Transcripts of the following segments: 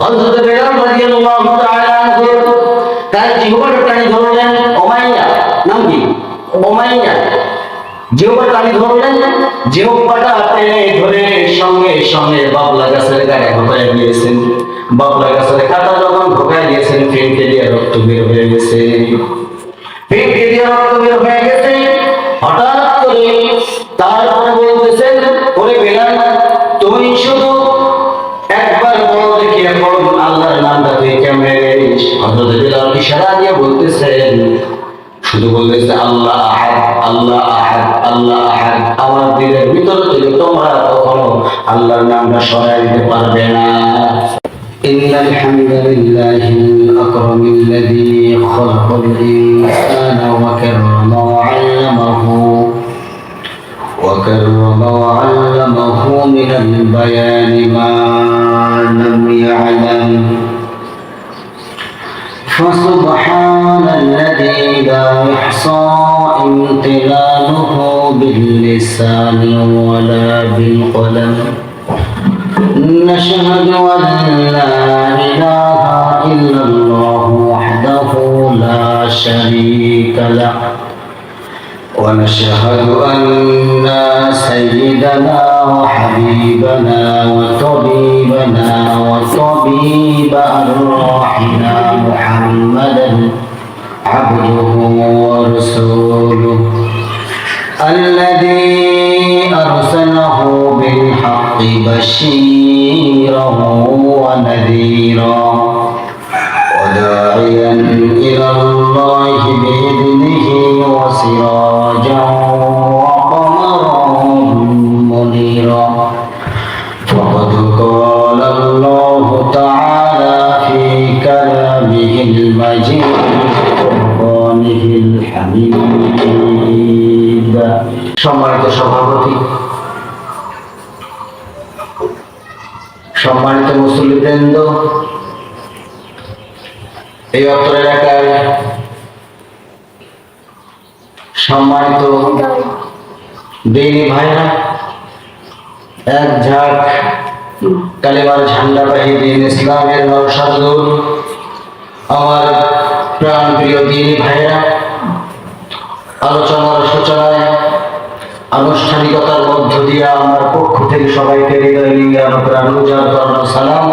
হযরত বেলাল রাদিয়াল্লাহু তাআলা আনহু তার জিহ্বাটা টানি ধরলেন। উমাইয়া নাম কি? উমাইয়া জিহ্বা টানি ধরলেন। জিহ্বাটা টেনে ধরে সঙ্গে সঙ্গে বাবলা গাছের গায়ে ঢোকায় দিয়েছেন। বাবলা গাছের কাঁটা যখন ঢোকায় দিয়েছেন, ফেটে দিয়ে রক্ত বের হয়ে গেছে। ফেটে দিয়ে রক্ত বের হয়ে গেছে। হঠাৎ করে তারপরে বলতেছেন, ওরে বেলাল, তুমি শুধু একবার বল দেখি এখন আল্লাহর নামটা তুই কেমনে নিস? হযরত বেলাল ইশারা দিয়ে বলতেছেন, শুধু বলতেছে আল্লাহ আহাদ, আল্লাহ আহাদ, আল্লাহ আহাদ। আমার দিলের ভিতর থেকে তোমরা কখনো আল্লাহর নামটা সরাই দিতে পারবে না। إن الحمد لله الأكرم الذي خلق الإنسان وعلمه من البيان ما لم يعلم. فسبحان الذي لا يحصى امتلاله باللسان ولا بالقلم. نشهد أن لا إله إلا الله وحده لا شريك له، ونشهد أن سيدنا وحبيبنا وطبيبنا وطبيب أرواحنا محمدا عبده ورسوله الذي أرسله بالحق بشيرا ونذيرا وداعيا إلى الله بإذنه وسراجا وقمرا منيرا. فقد قال الله تعالى في كلامه المجيد وقرآنه الحميد. সম্মানিত সভাপতি, সম্মানিত মুসল্লিবৃন্দ, এই অত্র এলাকার সম্মানিত দিনী ভাইরা, এক ঝাঁক কালেমার ঝান্ডাবাহী দিন ইসলামের নরসাদুর, আমার প্রাণ প্রিয় দিনী ভাইরা, আলোচনার সূচনায় আনুষ্ঠানিকতার মধ্য দিয়ে আমার পক্ষ থেকে সবাইকে হৃদয় নিয়ে সালাম।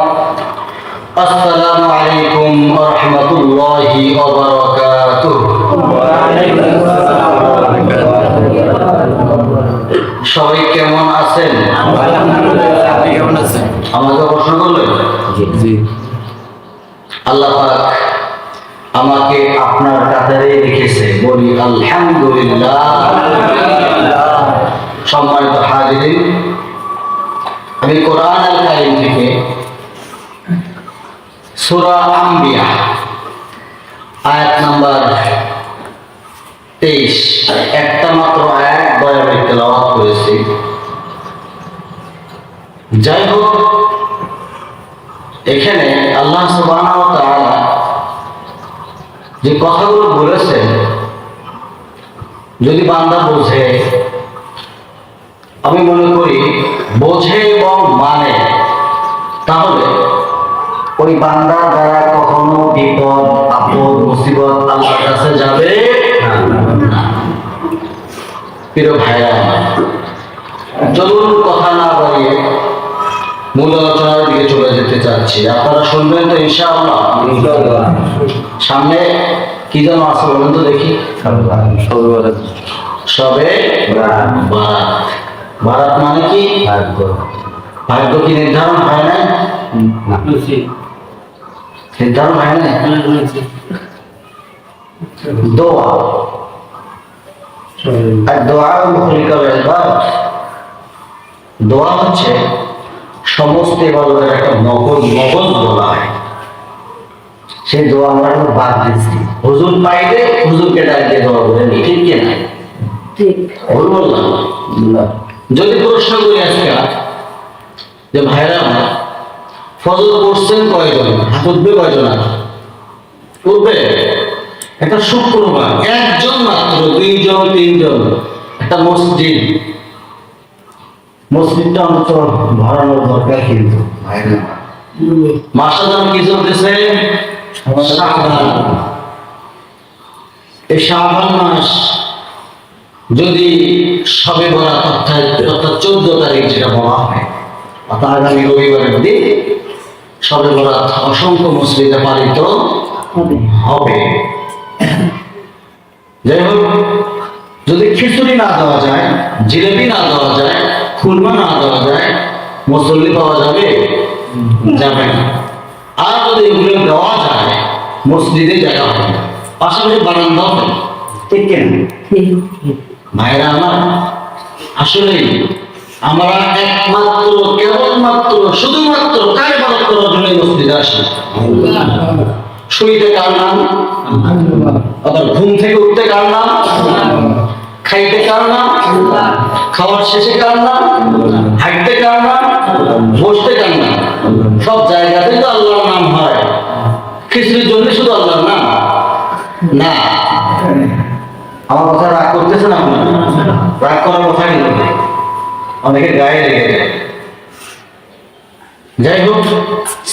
আসসালামু আলাইকুম ওয়া রাহমাতুল্লাহি ওয়া বারাকাতুহু। সবাই কেমন আছেন? আমাকে প্রশ্ন করলেন? জি। আল্লাহ পাক আমাকে আপনার কাতারে রেখেছে, বলি আলহামদুলিল্লাহ। সম্মানিত হাজিরিন, আমি কোরআন আল কারীম থেকে সূরা আম্বিয়া আয়াত নাম্বার 23 একটা মাত্র আয়াত দয়া করে তেলাওয়াত করেছি। যাই হোক, এখানে আল্লাহ সুবহানাহু ওয়া তাআলা যে কথাগুলো বলেছেন, যদি বান্দা বোঝে, আমি মনে করি বোঝে এবং মানে, তাহলে ওই বান্দা দ্বারা কখনো বিপদ আপদ মুসিবত আল্লাহর কাছে যাবে না। প্রিয় ভাইরা, চলুন কথা না বাড়িয়ে মূল আলোচনার দিকে চলে যেতে চাচ্ছি। আপনারা শুনবেন তো ইনশাআল্লাহ? সামনে কি যেন আছে বলুন তো দেখি। সবে বারাত। বারাত মানে কি? ভাগ্য কি নির্ধারণ হয় না? নির্ধারণ হয় না। দোয়া, আর দোয়া দোয়া হচ্ছে সমস্ত ইবাদতের একটা মগজ বলা হয়। সেই দোয়া আমরা বাদ দিচ্ছি। হুজুর পাইলে হুজুরকে ডাক দিয়ে দোয়া করে নি, ঠিক কি না? ঠিক। ভুল বললাম? যদি প্রশ্ন করি আজকে যে ভাইরা, ফজর পড়ছেন কয়জন? হাত উঠবে কয়জন? উঠবে? একটা শুক্রবার একজন মাত্র, 2 জন 3 জন, একটা মসজিদটা অন্তত ভরানোর দরকার। কিন্তু ভাইরা মাসের নাম কি চলতেছে? শাবান। এই শাবান মাস যদি শবে বরাত অর্থাৎ 14 তারিখ যেটা বলা হয়, অর্থাৎ আগামী রবিবারের দিন শবে বরাত অসংখ্য মসজিদে পালিত হবে। যাই হোক, যদি খিচুড়ি না দেওয়া যায়, জিলেবি না দেওয়া যায়, খুরমা না দেওয়া যায়, মুসল্লি পাওয়া যাবে? যাবে না। আর যদি এগুলো দেওয়া যায়, মসজিদে জায়গা হবে, পাশাপাশি বারান্দা হবে, ঠিক কেন ভাইরা আমার? আসলে আমরা একমাত্র কেবলমাত্র শুধুমাত্র কার ইবাদত করার জন্য মসজিদে আসি। শুইতে কার নাম? আবার ঘুম থেকে উঠতে কার নাম? খাইতে কার নাম? খাওয়ার শেষে কার নাম? হাঁটতে কার নাম? বসতে কার নাম? সব জায়গাতে তো আল্লাহর নাম হয়। খিচুড়ির জন্য শুধু আল্লাহর নাম না। আমার কথা রাগ করতেছেন আপনার? রাগ করার কথা কিন্তু অনেকে গায়ে লেগে যায়। যাই হোক,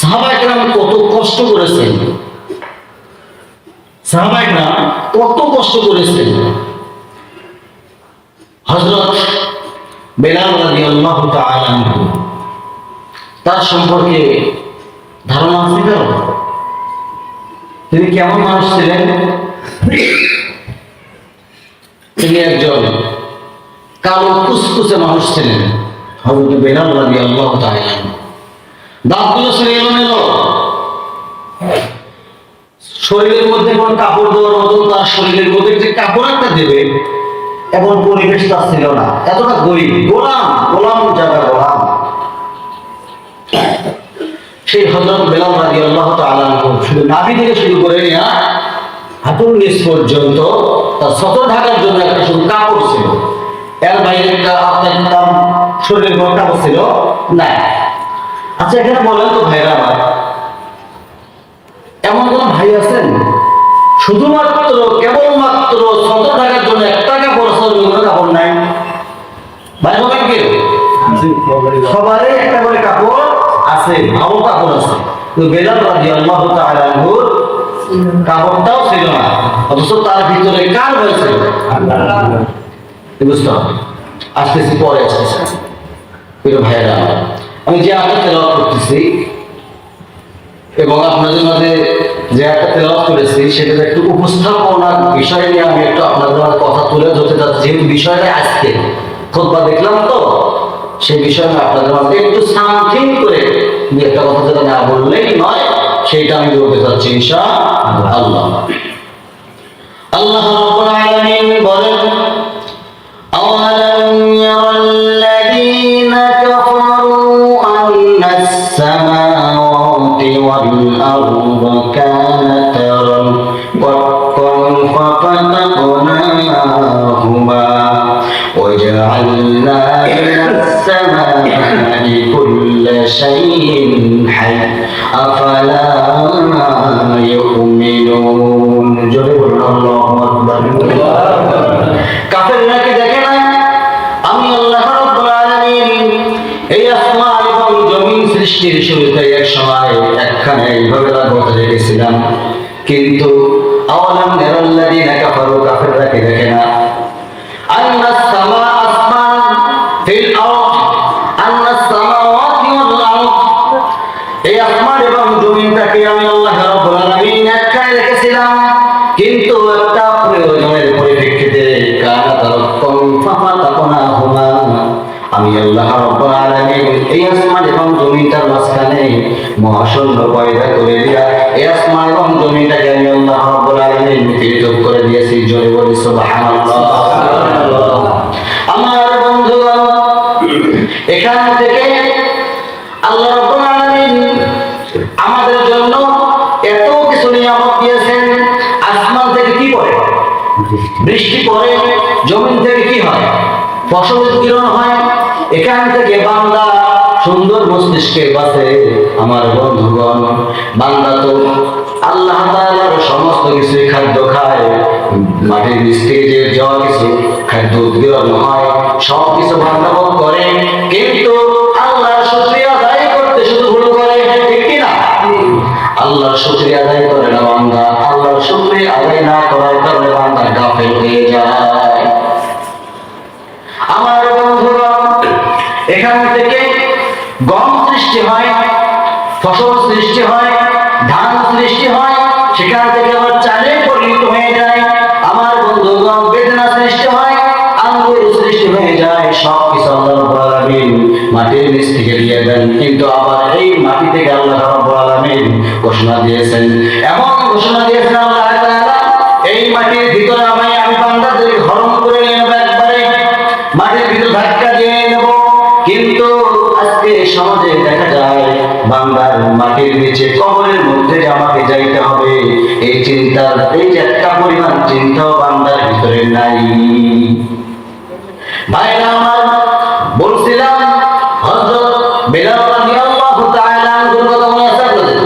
সাহাবায়ে কেরাম কত কষ্ট করেছেন, সাহাবায়ে কেরাম কত কষ্ট করেছেন। হযরত বেলাল রাদিয়াল্লাহু তাআলা আনহু, তার সম্পর্কে ধারণা আছে কারো? তিনি কেমন মানুষ ছিলেন? তিনি একজন কালো কুচকুচে মানুষ ছিলেন। হযরত বেলাল রাদিয়াল্লাহু তাআলা আনহু দাঁতগুলো ছিল এলোমেলো, শরীরের মধ্যে কোন কাপড় দেওয়ার মতো তার শরীরের মধ্যে যে কাপড় একটা দেবে এমন পরিবেশ তার ছিল না। এতটা গরিব, গোলাম গোলাম যারা গোলাম। সেই হযরত বেলাল রাদিয়াল্লাহু তাআলা আনহু শুধু নাভি থেকে শুরু করে নিয়ে হাঁটুর নিচ পর্যন্ত তার সতর ঢাকার জন্য একটা শুধু কাপড় ছিল, এর বাইরে তার শরীরের কোনো কাপড় ছিল না। আচ্ছা, এখানে বলেন তো ভাইরা আমার, এমন কোন ভাই আছেন শুধুমাত্র কেবলমাত্র সতর ঢাকার জন্য একটা কাপড় আছে, কোনো কাপড় নাই? ভাই বলেন কেউ? সবারই একটা করে কাপড় আছে, ভালো কাপড় আছে। তো বেলাল রাদিয়াল্লাহু তাআলা আনহুর কাপড়টাও ছিল না, অথচ তার ভিতরে কার ভয় ছিল? আল্লাহ। বুঝতে হবে, আসতেছি পরে আসতেছি। প্রিয় ভাইরা, আমি যে আয়াত তেলাওয়াত করতেছি এবং আপনাদের মাঝে যে একটা তেলাওয়াত করেছি সেটা একটু উপস্থাপনার বিষয় নিয়ে আমি একটু আপনাদের মাঝে কথা তুলে ধরতে চাচ্ছি। যেহেতু বিষয়টা আজকে খুতবা দেখলাম, তো সেই বিষয়ে আপনাদের মাঝে একটু সামথিং করে একটা কথা যেটা না বললেই নয়, সেইটা আমি বলতে চাচ্ছি ইনশাআল্লাহ। আল্লাহ রাব্বুল আলামিন বলেন, আওয়ালাম ইয়ারাল্লাযীনা কাফারু আন্নাস সামাওয়াতি ওয়াল আরদা কানাতা রাতকান ফাফাতাকনাহুমা ওয়াজআলনা মিনাস সামাই কুল্লা শাইইন হাই আফালা ইউমিনুন। জোরে বলুন আল্লাহু আকবার। কাফেররা কি দেখে না আমি আল্লাহ রাব্বুল আলামিন এই আসমান এবং জমিন সৃষ্টির শুরুতে এক সময় একখানে এইভাবে রাখতে রেখেছিলাম, কিন্তু আওয়ালাম ইয়ারাল্লাযীনা কাফারু, কাফেররা কি দেখে না আন্নাস সামা আসমান ফিল আরদ আন্নাস সামাওয়াতি ওয়াল আরদ, এই আসমান এবং জমিনটাকে আমি আল্লাহ রাব্বুল আলামিন একখানে রেখেছিলাম, কিন্তু একটা প্রয়োজনের পরিপ্রেক্ষিতে আমি আল্লাহ রাব্বুল আলামিন এই আসমান এবং জমিনটার মাঝখানে মহাশূন্য পয়দা করে দিয়া এই আসমান এবং জমিনটাকে আমি আল্লাহ রাব্বুল আলামিন পৃথক করে দিয়েছি। জোরে বলি সুবহানাল্লাহ। আমার বন্ধুগণ, এখান থেকে আল্লাহ রাব্বুল আলামিন আমাদের জন্য এত কিছু নিয়ামত দিয়েছেন। আসমান থেকে কি পড়ে? বৃষ্টি পড়ে। জমিন থেকে কি হয়? ফসল উৎপাদন হয়। এখান থেকে বান্দা সুন্দর মস্তিষ্কে বাঁচে। আমার বন্ধুগণ, বান্দা তো আল্লাহ তাআলার সমস্ত কিছু খাদ্য খায়, মাটির নিচ থেকে যে যাওয়া কিছু খাদ্য উৎপাদন হয় সব কিছু বান্দা ভোগ করে, কিন্তু আল্লাহর শুকরিয়া আদায় করতে শুধু ভুল করে, ঠিক কি আল্লাহর শুকরিয়া আদায় করে না বান্দা, আল্লাহর শুকরিয়া আদায় না করার কারণে বান্দা গাফেল হয়ে যায়। আমার বন্ধুরা, এখান থেকে গম সৃষ্টি হয়, ফসল সৃষ্টি হয়, ধান সৃষ্টি হয়, সেখান থেকে আবার চালে পরিণত হয়ে যায়। আমার বন্ধুগণ, বেদনা সৃষ্টি হয়, আঙ্গুর সৃষ্টি হয়ে যায়, সবকিছু আল্লাহ রাব্বুল আলামিন মাটির নিচ থেকে দিয়ে দেন। কিন্তু আবার এই মাটি থেকে আল্লাহ রাব্বুল আলামিন ঘোষণা দিয়েছেন, এমন ঘোষণা দিয়েছেন আল্লাহ তাআলা, এই মাটির ভিতরে আমি বান্দাদের হরণ করে নিয়ে নেব, একবারে মাটির ভিতর ধাক্কা দিয়ে নেব। কিন্তু আজকে সমাজে দেখা যায় বান্দার মাটির নিচে কবরের মধ্যে যে আমাকে যাইতে হবে, এই চিন্তার এই যে একটা পরিমাণ চিন্তাও বান্দার ভিতরে নাই। ভাইরা আমার, বলছিলাম হযরত বেলাল রাদিয়াল্লাহু তাআলা আনহুর কথা মনে আছে আপনাদের?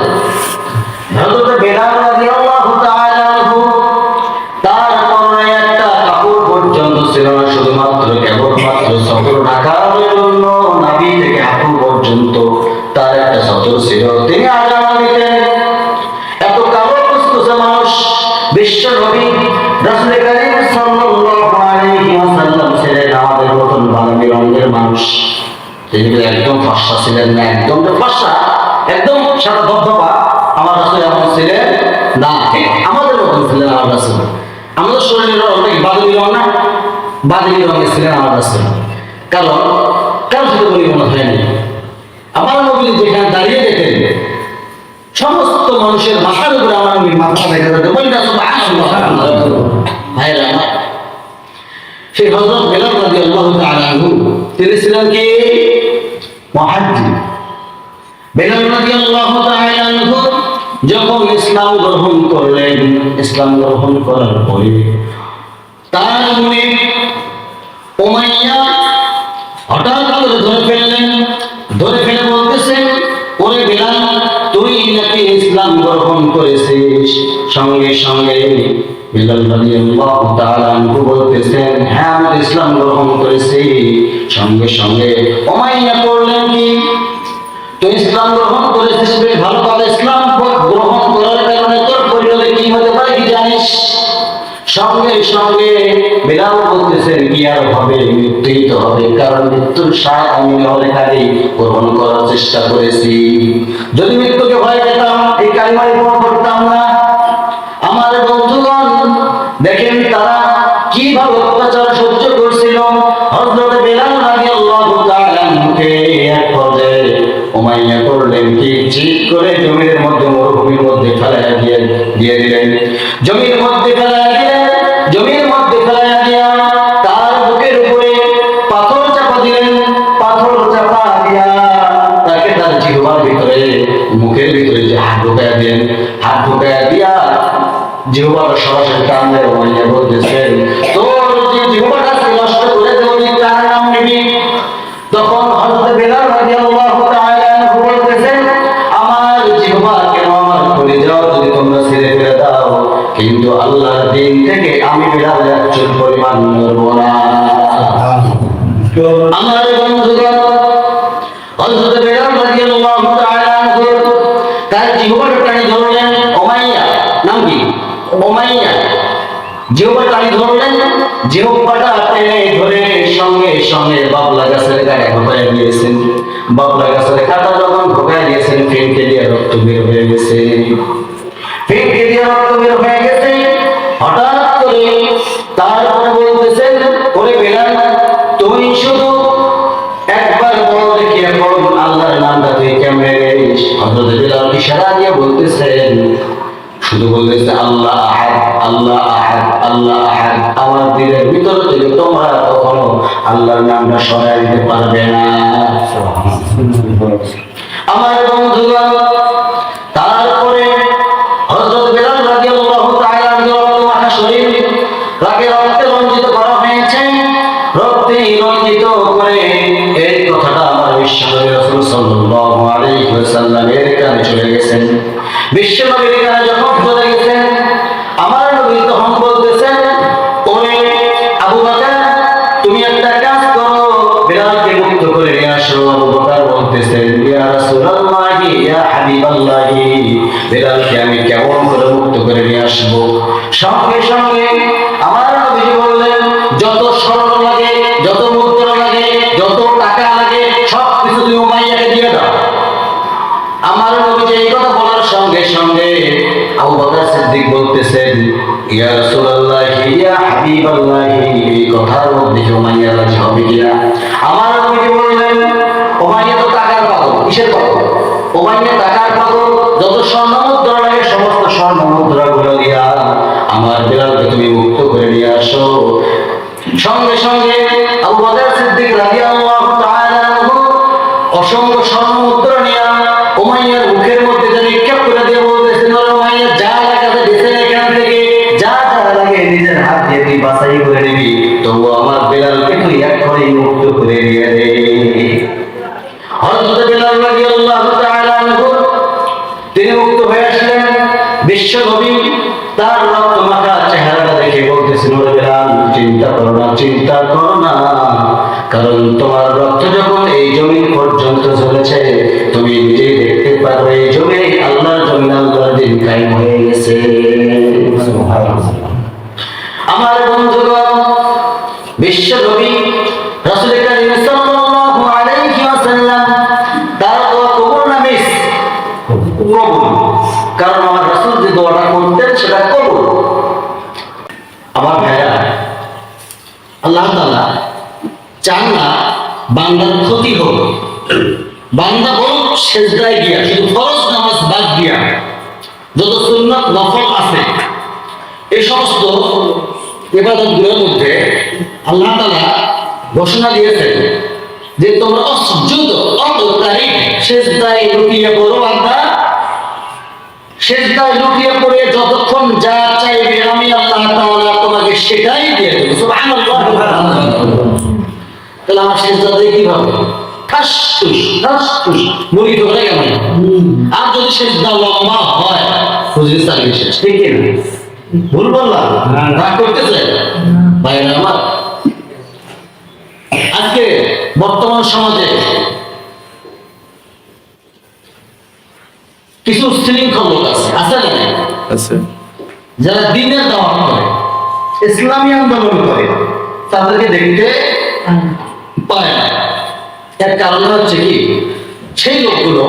হযরত বেলাল রাদিয়াল্লাহু তাআলা আনহু, তার পরনে একটা কাপড় পর্যন্ত ছিল না, শুধুমাত্র কেবলমাত্র সতর ঢাকার জন্য নাভি থেকে হাঁটু পর্যন্ত তার একটা সতর ছিল। তিনি আজান দিতেন। এত কালো কুসকুসে মানুষ, বিশ্ব নবী রাসূল কারীম সাল্লাল্লাহু আলাইহি ওয়াসাল্লাম ছিলেন আমাদের মতন বাঙালি রঙের মানুষ। তিনি একদম ফর্সা ছিলেন না, একদম ফর্সা, একদম সাদা ধবধবা। আমার রাসূল এমন ছিলেন না, আমাদের মতন ছিলেন আমার রাসূল। আমাদের শরীরের রং নাকি বাদামি রং না, বাদামি রঙের ছিলেন আমার রাসূল। কারণ কারোর সাথে পরিবর্তন হয়নি। আমার নবী যেখানে দাঁড়িয়ে যেতেন, সমস্ত মানুষের মাথার উপরে আমার নবীর মাথা দেখা যেত। ভাইরা আমার, সেই হযরত বেলাল রাদিয়াল্লাহু তাআলা আনহু, তিনি ছিলেন কি মুহাজ্জির। বেলাল রাদিয়াল্লাহু তাআলা আনহু যখন ইসলাম গ্রহণ করলেন, ইসলাম গ্রহণ করার পরে তার মনে উমাইয়া হঠাৎ করে ধরে ফেললেন। ধরে ফেলে বলতেছেন, ওরে বেলাল, তুই নাকি ইসলাম গ্রহণ করেছিস? সঙ্গে সঙ্গে বেলাল রাদিয়াল্লাহু তাআলা আনহু বলতেছেন, হ্যাঁ আমি ইসলাম গ্রহণ করেছি। সঙ্গে সঙ্গে উমাইয়া করলেন কি, তুই ইসলাম গ্রহণ করেছিস, বেশ ভালো কথা। ইসলাম গ্রহণ করার কারণে তোর পরিণতি কি হতে পারে কি জানিস? সঙ্গে সঙ্গে বেলাল বলতেছেন, কি আর হবে, মৃত্যুই তো হবে। কারণ মৃত্যুর স্বাদ আমি অনেকারই গ্রহণ করার চেষ্টা করেছি। যদি মৃত্যুকে ভয় পেতাম, এই কালিমার উপর করতাম না। আমার বন্ধুগণ, দেখেন তারা কিভাবে অত্যাচার সহ্য করছিল। হযরত বেলাল রাদিয়াল্লাহু তাআলা আনহুকে এক পর্যায়ে উমাইয়া করলেন কি, ঠিক করে জমির মধ্যে, মরুভূমির মধ্যে ফেলাইয়া দিয়ে দিলেন। জমির মধ্যে ফেলাইয়া দিলেন। জমির মধ্যে ফেলাইয়া দিয়া তার বুকের উপরে পাথর চাপা দিলেন। পাথর চাপা দিয়া তাকে তার জিহ্বার ভিতরে, মুখের ভিতরে যে হাত ঢুকাইয়া দিলেন। হাত ঢুকাইয়া দিয়া জিহ্বার সরাসরি টান দেয়। উমাইয়া বলতেছেন, তোর যে জিহ্বাটা নষ্ট করে দেবি, তার নাম নিবি। তখন হযরত বেলাল রাদিয়াল্লাহু তাআলা আনহু বলতেছেন, আমার জিহ্বা কেন, আমার কলিজা যদি তোমরা ছেড়ে ফেলে দাও, কিন্তু আল্লাহর দিন থেকে আমি বেলাল একচুল পরিমাণ নড়ব না। আমার বন্ধুগণ, হযরত বেলাল রাদিয়াল্লাহু তাআলা আনহু তার জিহ্বাটা টানি ধরলেন। উমাইয়া, নাম কি? উমাইয়া জিহ্বা টানি ধরলেন। জিহ্বাটা টেনে ধরে সঙ্গে সঙ্গে বাবলা গাছের গায়ে ঢোকায় দিয়েছেন। বাবলা গাছের কাঁটা যখন ঢোকায় দিয়েছেন, ফেটে দিয়ে রক্ত বের হয়ে গেছে। ফেটে দিয়ে রক্ত বের হয়ে গেছে। হঠাৎ করে তারপরে বলতেছেন, ওরে বেলাল, তুই শুধু একবার বল দেখি এখন আল্লাহর নামটা তুই কেমনে নিস? হযরত বেলাল ইশারা দিয়ে বলতেছেন, শুধু বলতেছে আল্লাহ আহাদ, আল্লাহ আহাদ, আল্লাহ আহাদ। আমার দিলের ভিতর থেকে তোমরা কখনো আল্লাহর নামটা সরাই দিতে পারবে না। আমার বন্ধুগণ, তারপরে হযরত বেলাল রাদিয়াল্লাহু তাআলা আনহু মাথা শরীর রাগে রক্তে রঞ্জিত করা হয়েছে। রক্তে রঞ্জিত করে এই কথাটা আমার বিশ্বনবী রাসূল সাল্লাল্লাহু আলাইহি ওয়াসাল্লামের কানে চলে গেছেন। বিশ্বনবীর কানে যখন চলে গেছেন, আমার নবী তখন বলতেছেন, ওরে আবু বকর, তুমি একটা কাজ করো, বেলালকে মুক্ত করে নিয়ে আসো। আবু বকর বলতেছেন, ইয়া রাসূলুল্লাহ, ইয়া হাবিবাল্লাহ, বেলালকে আমি কেমন করে মুক্ত করে নিয়ে আসবো। সঙ্গে সঙ্গে আমার নবীজি বললেন, যত স্বর্ণ লাগে, যত মুদ্রা লাগে, যত টাকা লাগে, সব কিছু তুমি উমাইয়াকে দিয়ে দাও। আমার নবীজি এই কথা বলার সঙ্গে সঙ্গে আবু বকর সিদ্দিক বলতেছেন, ইয়া রাসূলুল্লাহ, ইয়া হাবিবাল্লাহ, এই কথার মধ্যে কি উমাইয়া রাজি হবে কিনা? আমার নবীজি বললেন, উমাইয়া তো টাকার পাগল। কিসের পাগল? উমাইয়া টাকার পাগল। যত স্বর্ণ মুদ্রা লাগে সমস্ত স্বর্ণ মুদ্রাগুলো দিয়া আমার বেলালকে তুমি মুক্ত করে নিয়ে আসো। সঙ্গে সঙ্গে আবু বকর সিদ্দিক রাদিয়াল্লাহু তাআলা আনহু অসংখ্য স্বর্ণ মুদ্রা নিয়ে উমাইয়ার মুখের মধ্যে নিক্ষেপ করে দিয়ে বলতেছেন, উমাইয়া যা লাগে দিছেন এখান থেকে, যা যা লাগে নিজের হাত দিয়ে তুই বাছাই করে নিবি, তবু আমার বেলালকে তুই এক্ষুনি মুক্ত করে দিয়ে দে। হযরত বেলাল রাদিয়াল্লাহু তাআলা আনহু তিনি মুক্ত হয়ে আসলেন। বিশ্ব নবী তার রক্তমাখা চেহারাটা দেখে বলতেছেন, ওরে বেলাল, চিন্তা করো না, চিন্তা করো না, কারণ তোমার রক্ত যখন এই জমিন পর্যন্ত চলেছে, তুমি নিজেই দেখতে পারবে এই জমি আল্লাহর জমিন, আল্লাহর দিন কায়েম হয়ে গেছে। আমার বন্ধুগণ, বিশ্ব নবী রাসূল কারীম সাল্লাল্লাহু আলাইহি ওয়াসাল্লাম তার দোয়া কবুল না মিস? কবুল। কারণ আমার রাসূল যে দোয়াটা করতেন সেটা কবুল। আমার ভাইরা, আল্লাহ তাআলা চান না বান্দার ক্ষতি হোক। বান্দা বরং সেজদায় গিয়া, শুধু ফরজ নামাজ বাদ দিয়া যত সুন্নাত নফল আছে এই সমস্ত ইবাদতগুলোর মধ্যে আল্লাহ তাআলা ঘোষণা দিয়েছেন যে তোমরা অসজুদ অন্তরকারী সেজদায় লুটিয়ে পড়ো। বান্দা সেজদায় লুটিয়ে পড়ে যতক্ষণ যা চাইবে আমি আল্লাহ তাআলা তোমাকে সেটাই দিয়ে দেব। সুবহানাল্লাহ। তাহলে আমার সেজদা দিয়ে কি হবে? ঠাসঠুস ঠাসঠুস মুড়ি ধরে কেমন? আর যদি সেজদা লম্বা হয় হুজুর সাহেব শেষ, ঠিক কি না? ভুল বললাম? রাগ করতেছে ভাইরা আমার? আজকে বর্তমান সমাজে কিছু শৃঙ্খল লোক আছে, আছে না? আছে। যারা দ্বীনের দাওয়াত করে, ইসলামী আন্দোলন করে, তাদেরকে দেখতে পায় না। এর কারণ হচ্ছে কি, সেই লোকগুলো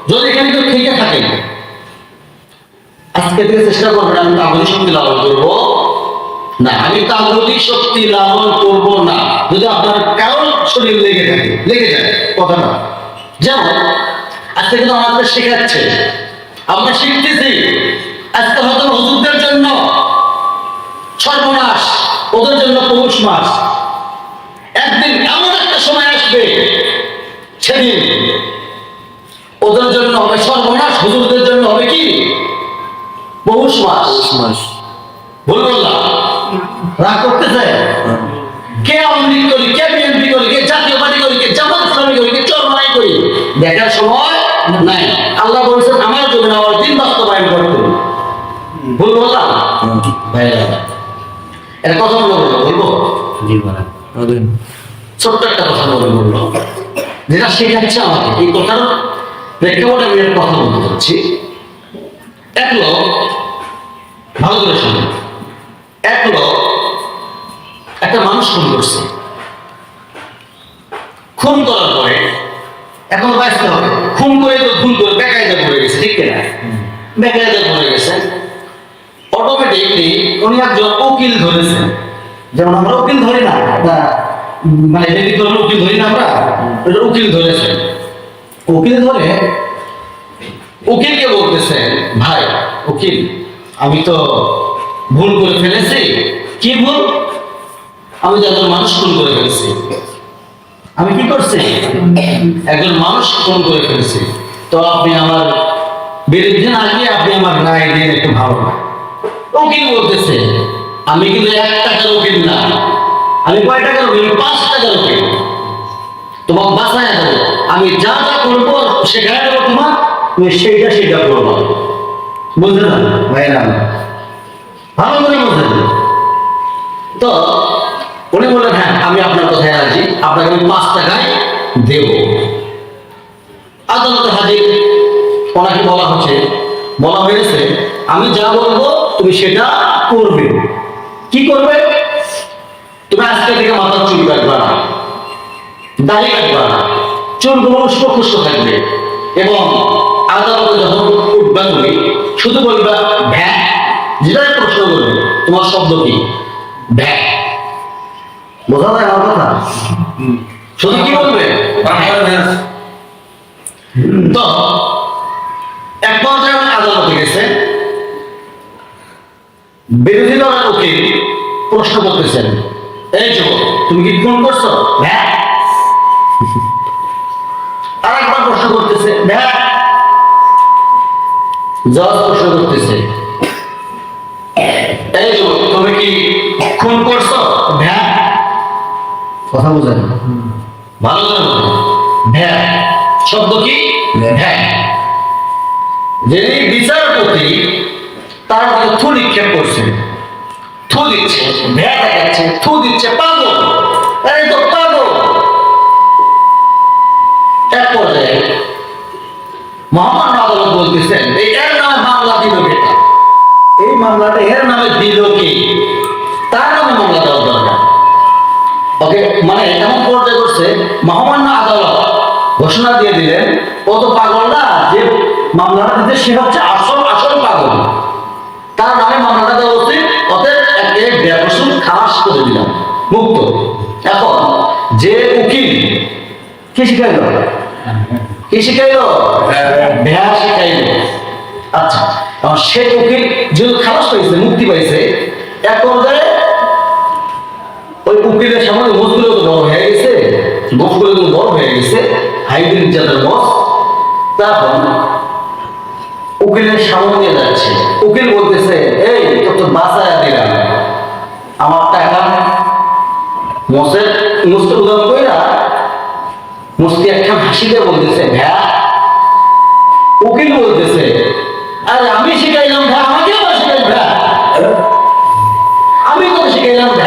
যদি এখানে কেউ থেকে থাকে, আজকে থেকে চেষ্টা করবেন আমি তাগুতি শক্তি লালন করবো না, আমি তাগুতি শক্তি লালন করবো না। যদি আপনার কারণ শরীর লেগে থাকে, লেগে যায় কথাটা, যেমন আজকে কিন্তু আমাদের শেখাচ্ছে, আমরা শিখতেছি। আজকে হয়তো হুজুরদের জন্য সর্বনাশ, ওদের জন্য পৌষ মাস। একদিন এমন একটা সময় আসবে, সেদিন ওদের জন্য হবে সর্বনাশ, হুজুরদের জন্য হবে কি পৌষ মাস। ভুল বললাম? রাগ করতেছে? কে আওয়ামী লীগ করি, কে বিএনপি করি, কে জাতীয় পার্টি করি, কে জামাত ইসলামী করি, কে চরমনাই করি, দেখার সময় নাই। আল্লাহ বলেছেন আমার জন্য আমার দিন বাস্তবায়ন করতে। ভুল বললাম ভাইরা? এটা কথা বলবো? ছোট্ট একটা কথা বলবো, যেটা শেখাচ্ছে আমাকে। এই কথার প্রেক্ষাপটে আমি কথা বলতে চাচ্ছি। এক লোক, ভালো করে শুনুন, এক লোক একটা মানুষ খুন করছে। খুন করার পরে এখন বাঁচতে হবে, খুন করে তো খুন করে বেকায়দা পড়ে গেছে, ঠিক না? বেকায়দা পড়ে গেছে, অটোমেটিকলি উনি একজন উকিল ধরেছেন। যেমন আমরা উকিল ধরি না, মানে উকিল ধরি না আমরা, উকিল ধরেছেন। উকিল ধরে উকিলকে বলতেছেন, ভাই উকিল, আমি তো ভুল করে ফেলেছি। কি ভুল? আমি তো একজন মানুষ খুন করে ফেলেছি। আমি কি করছি? একজন মানুষ খুন করে ফেলেছি। তো আপনি আমার বিরুদ্ধে না গিয়ে আপনি আমার রায় দিন একটু ভালো না। উকিল বলতেছে, আমি কিন্তু 1 টাকার উকিল না, আমি কয় টাকার উকিল? 5 টাকার উকিল। তোমাকে বাঁচায় দেবো, আমি যা যা করবো সেখানে দেবো, তোমার তুমি সেইটা করবো। বুঝলে না ভাইরা? ভালো করে বুঝলেন তো? উনি বললেন, হ্যাঁ আমি আপনার কথায় রাজি, আপনাকে আমি 5 টাকায় দেব। আদালতে হাজির, ওনাকে বলা হচ্ছে বলা হয়েছে আমি যা বলবো তুমি সেটা করবে। কি করবে? তুমি আজকে থেকে মাথার চুল কাটবা না, দাড়ি কাটবা না, চুলগুলো উষ্ণ খুষ্ণ থাকবে এবং আদালতে যখন উঠবা তুমি শুধু বলবা ভ্যা, যেটাই প্রশ্ন করবে তোমার শব্দ কি? ভ্যা। বোঝা যায় আমার কথা? শুধু কি বলবে? তো এক পর্যায়ে আদালতে গেছে, বিরোধী দলের উকিল প্রশ্ন করতেছেন, এই যুবক তুমি কি খুন করছো? হ্যাঁ। আরেকবার প্রশ্ন করতেছে, হ্যাঁ। জজ প্রশ্ন করতেছে, এই যুবক তুমি কি খুন করছো? হ্যাঁ। কথা বুঝেন ভালো করে বলেন। ভ্যা শব্দ কি? ভ্যা। যিনি বিচারপতি তার মধ্যে থু নিক্ষেপ করছেন, থু দিচ্ছে, ভ্যা দেখাচ্ছে, থু দিচ্ছে, পাগল, আরে তো পাগল। এক পর্যায়ে মহামান্য আদালত বলতেছেন এই এর নামে মামলা দিল কেটা? এই মামলাটা এর নামে দিল কি? তার নামে মামলা দেওয়ার দরকার। ওকে, মানে এমন পর্যায়ে করছে মহামান্য আদালত ঘোষণা দিয়ে দিলেন ও তো পাগল না, যে মামলাটা দিতে সে হচ্ছে আসল আসল পাগল, তার নামে মামলাটা দেওয়া উচিত। ওদের একে ব্যবসুল খালাস করে দিলাম, মুক্ত। এখন যে উকিল কি শিখাইল? কি শিখাইল? ভ্যা শিখাইল। আচ্ছা, এখন সে উকিল যেহেতু খালাস পাইছে, মুক্তি পাইছে, এক পর্যায়ে ওই উকিলের সামনে গোছগুলো তো বড় হয়ে গেছে, গোছগুলো তো বড় হয়ে গেছে, হাইব্রিড জাতের গোছ। তখন উকিলের সামনে দিয়ে যাচ্ছে, উকিল বলতেছে এই তোর তো বাঁচায়া দিলাম, আমার টাকা মোষের মুস্তে উদান কইরা মুস্তি একটা হাসি দিয়ে বলতেছে ভ্যা। উকিল বলতেছে আরে আমি শিখাইলাম ভ্যা, আমাকে আবার শিখাই ভ্যা, আমি তো শিখাইলাম ভ্যা।